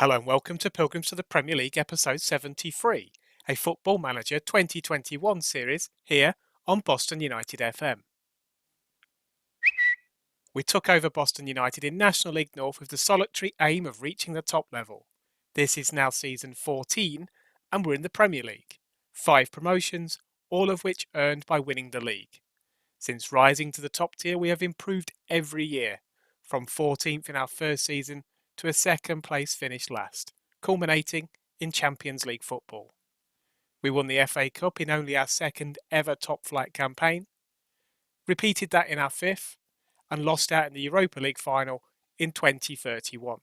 Hello and welcome to Pilgrims to the Premier League episode 73, a Football Manager 2021 series here on Boston United FM. We took over Boston United in National League North with the solitary aim of reaching the top level. This is now season 14 and we're in the Premier League. 5 promotions, all of which earned by winning the league. Since rising to the top tier, we have improved every year, from 14th in our first season to a second place finish last, culminating in Champions League football. We won the FA Cup in only our second ever top flight campaign, repeated that in our fifth, and lost out in the Europa League final in 2031.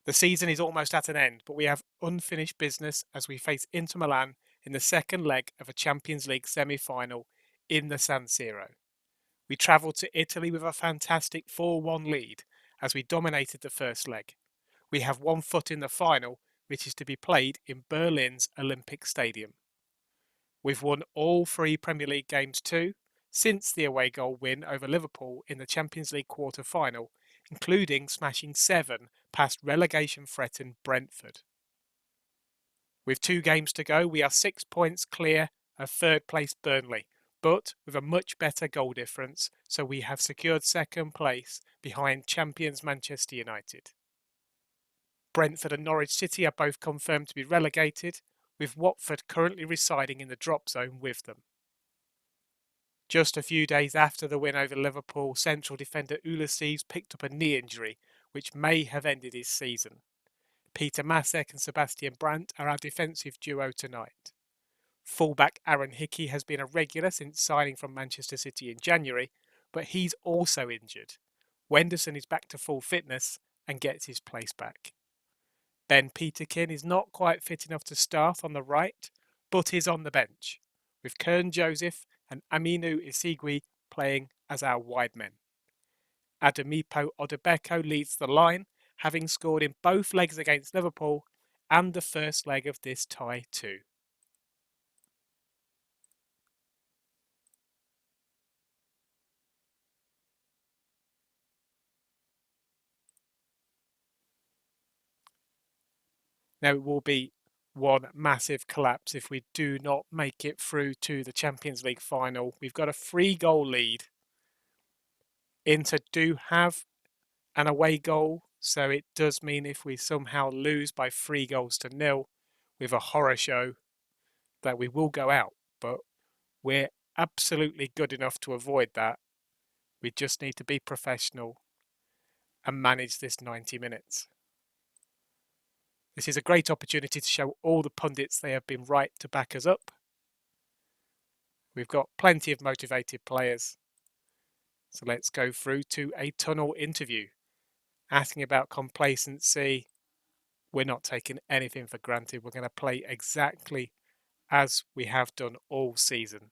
The season is almost at an end, but we have unfinished business as we face Inter Milan in the second leg of a Champions League semi-final in the San Siro. We travelled to Italy with a fantastic 4-1 lead as we dominated the first leg. We have one foot in the final, which is to be played in Berlin's Olympic Stadium. We've won all 3 Premier League games too, since the away goal win over Liverpool in the Champions League quarter-final, including smashing 7 past relegation-threatened Brentford. With 2 games to go, we are 6 points clear of third place Burnley, but with a much better goal difference, so we have secured second place behind champions Manchester United. Brentford and Norwich City are both confirmed to be relegated, with Watford currently residing in the drop zone with them. Just a few days after the win over Liverpool, central defender Ulysses picked up a knee injury, which may have ended his season. Peter Masek and Sebastian Brandt are our defensive duo tonight. Fullback Aaron Hickey has been a regular since signing from Manchester City in January, but he's also injured. Wenderson is back to full fitness and gets his place back. Ben Peterkin is not quite fit enough to start on the right, but is on the bench, with Kern Joseph and Aminu Isigui playing as our wide men. Ademipo Odebeko leads the line, having scored in both legs against Liverpool and the first leg of this tie too. Now, it will be one massive collapse if we do not make it through to the Champions League final. We've got a 3-goal lead. Inter do have an away goal, so it does mean if we somehow lose by 3-0 with a horror show, that we will go out. But we're absolutely good enough to avoid that. We just need to be professional and manage this 90 minutes. This is a great opportunity to show all the pundits they have been right to back us up. We've got plenty of motivated players. So let's go through to a tunnel interview. Asking about complacency. We're not taking anything for granted. We're going to play exactly as we have done all season.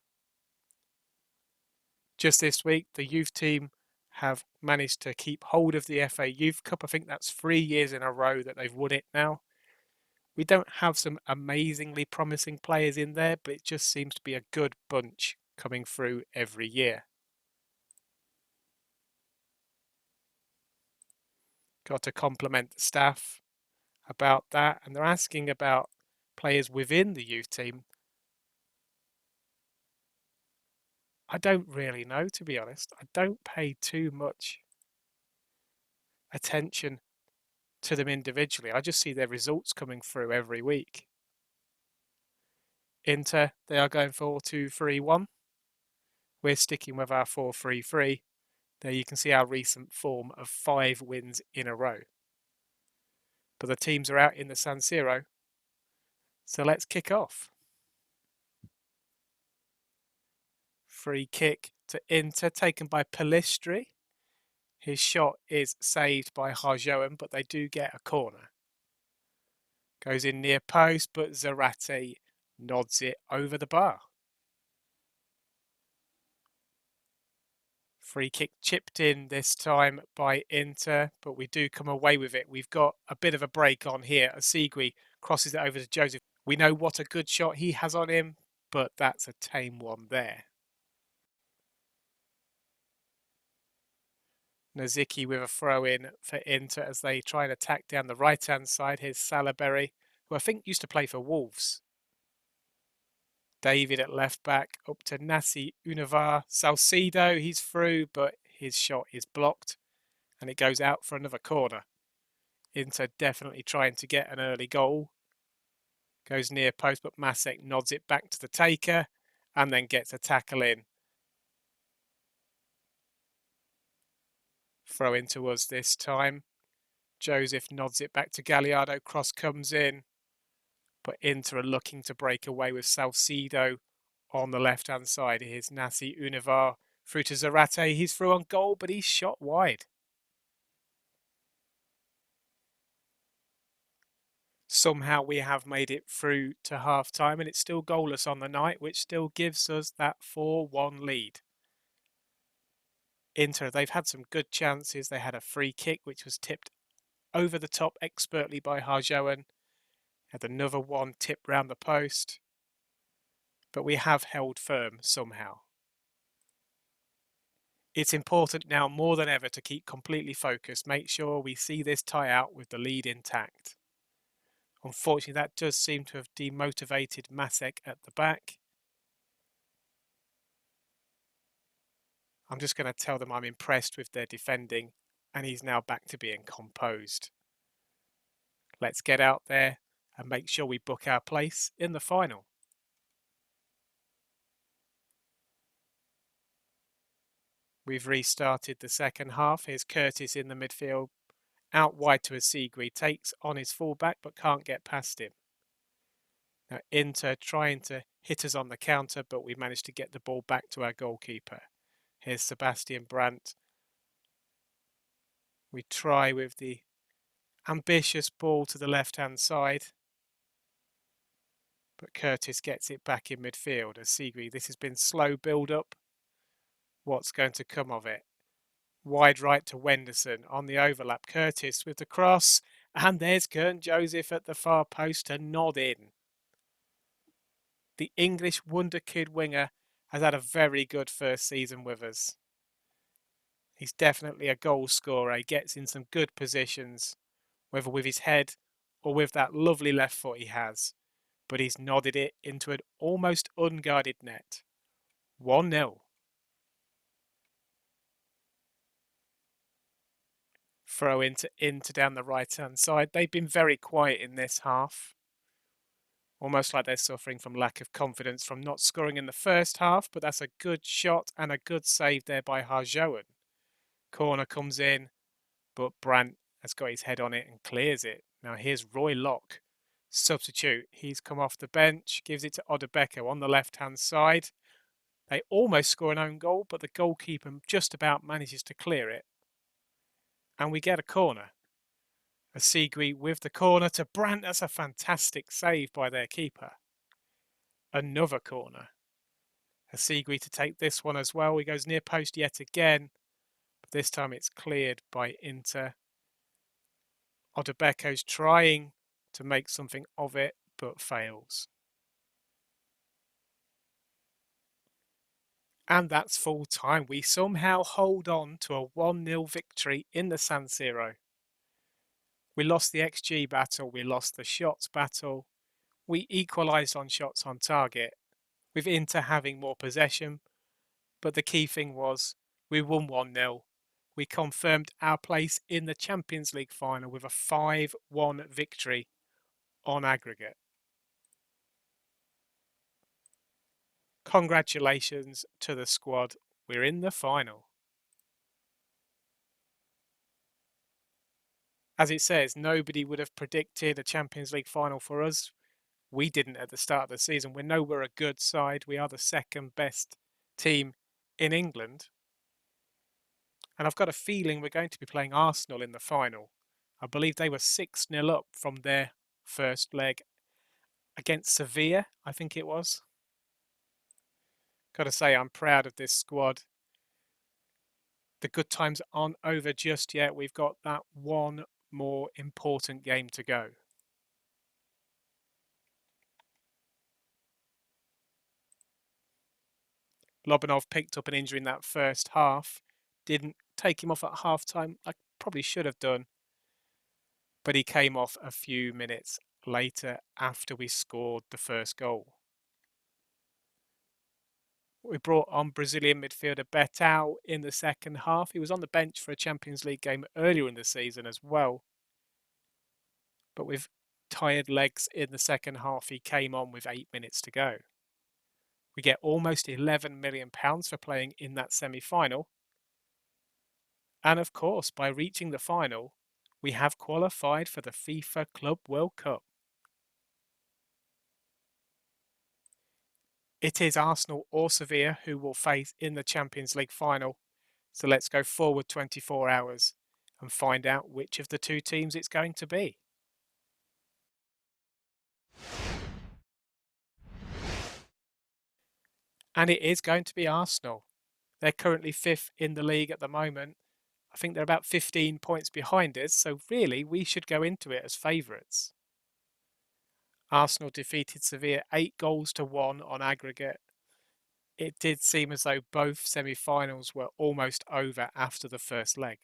Just this week, the youth team have managed to keep hold of the FA Youth Cup. I think that's 3 years in a row that they've won it now. We don't have some amazingly promising players in there, but it just seems to be a good bunch coming through every year. Got to compliment the staff about that, and they're asking about players within the youth team. I don't really know, to be honest. I don't pay too much attention to them individually. I just see their results coming through every week. Inter, they are going 4-2-3-1. We're sticking with our 4-3-3. There you can see our recent form of 5 wins in a row. But the teams are out in the San Siro. So let's kick off. Free kick to Inter, taken by Pellistri. His shot is saved by Harjoen, but they do get a corner. Goes in near post, but Zarate nods it over the bar. Free kick chipped in this time by Inter, but we do come away with it. We've got a bit of a break on here. Isigui crosses it over to Joseph. We know what a good shot he has on him, but that's a tame one there. Nozicki with a throw-in for Inter as they try and attack down the right-hand side. Here's Salaberry, who I think used to play for Wolves. David at left back, up to Nasi Univar. Salcido, he's through, but his shot is blocked, and it goes out for another corner. Inter definitely trying to get an early goal. Goes near post, but Masek nods it back to the taker, and then gets a tackle in. Throw into us this time. Joseph nods it back to Galliardo. Cross comes in, but Inter are looking to break away with Salcido on the left-hand side. Here's Nasi Univar through to Zarate. He's through on goal, but he's shot wide. Somehow we have made it through to half-time, and it's still goalless on the night, which still gives us that 4-1 lead. Inter, they've had some good chances. They had a free kick, which was tipped over the top expertly by Harjoen. Had another one tipped round the post. But we have held firm somehow. It's important now more than ever to keep completely focused. Make sure we see this tie out with the lead intact. Unfortunately, that does seem to have demotivated Masek at the back. I'm just going to tell them I'm impressed with their defending, and he's now back to being composed. Let's get out there and make sure we book our place in the final. We've restarted the second half. Here's Curtis in the midfield. Out wide to Asigui. Takes on his fullback but can't get past him. Now Inter trying to hit us on the counter, but we managed to get the ball back to our goalkeeper. Here's Sebastian Brandt. We try with the ambitious ball to the left-hand side. But Curtis gets it back in midfield. Asigui, this has been slow build-up. What's going to come of it? Wide right to Wenderson on the overlap. Curtis with the cross. And there's Kern Joseph at the far post to nod in. The English wonder kid winger has had a very good first season with us. He's definitely a goal scorer. He gets in some good positions, whether with his head or with that lovely left foot he has. But he's nodded it into an almost unguarded net. 1-0. Throw into down the right-hand side. They've been very quiet in this half. Almost like they're suffering from lack of confidence from not scoring in the first half, but that's a good shot and a good save there by Harjoen. Corner comes in, but Brandt has got his head on it and clears it. Now here's Roy Locke, substitute. He's come off the bench, gives it to Odebeko on the left-hand side. They almost score an own goal, but the goalkeeper just about manages to clear it. And we get a corner. Asigui with the corner to Brandt. That's a fantastic save by their keeper. Another corner. Asigui to take this one as well. He goes near post yet again. But this time it's cleared by Inter. Odebeko's trying to make something of it, but fails. And that's full time. We somehow hold on to a 1-0 victory in the San Siro. We lost the XG battle, we lost the shots battle, we equalised on shots on target, with Inter having more possession, but the key thing was we won 1-0. We confirmed our place in the Champions League final with a 5-1 victory on aggregate. Congratulations to the squad, we're in the final. As it says, nobody would have predicted a Champions League final for us. We didn't at the start of the season. We know we're a good side. We are the second best team in England. And I've got a feeling we're going to be playing Arsenal in the final. I believe they were 6-0 up from their first leg against Sevilla, I think it was. Got to say, I'm proud of this squad. The good times aren't over just yet. We've got that one more important game to go. Lobanov picked up an injury in that first half, didn't take him off at half-time. I probably should have done, but he came off a few minutes later after we scored the first goal. We brought on Brazilian midfielder Betao in the second half. He was on the bench for a Champions League game earlier in the season as well. But with tired legs in the second half, he came on with 8 minutes to go. We get almost £11 million for playing in that semi-final. And of course, by reaching the final, we have qualified for the FIFA Club World Cup. It is Arsenal or Sevilla who will face in the Champions League final. So let's go forward 24 hours and find out which of the two teams it's going to be. And it is going to be Arsenal. They're currently 5th in the league at the moment. I think they're about 15 points behind us, so really we should go into it as favourites. Arsenal defeated Sevilla 8-1 on aggregate. It did seem as though both semi-finals were almost over after the first leg.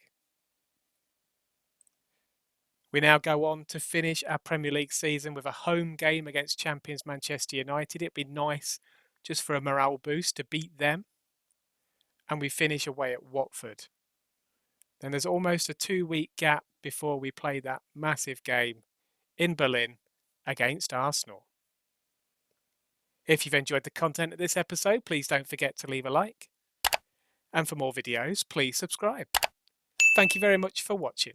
We now go on to finish our Premier League season with a home game against champions Manchester United. It'd be nice just for a morale boost to beat them. And we finish away at Watford. Then there's almost a 2-week gap before we play that massive game in Berlin against Arsenal. If you've enjoyed the content of this episode, please don't forget to leave a like. And for more videos, please subscribe. Thank you very much for watching.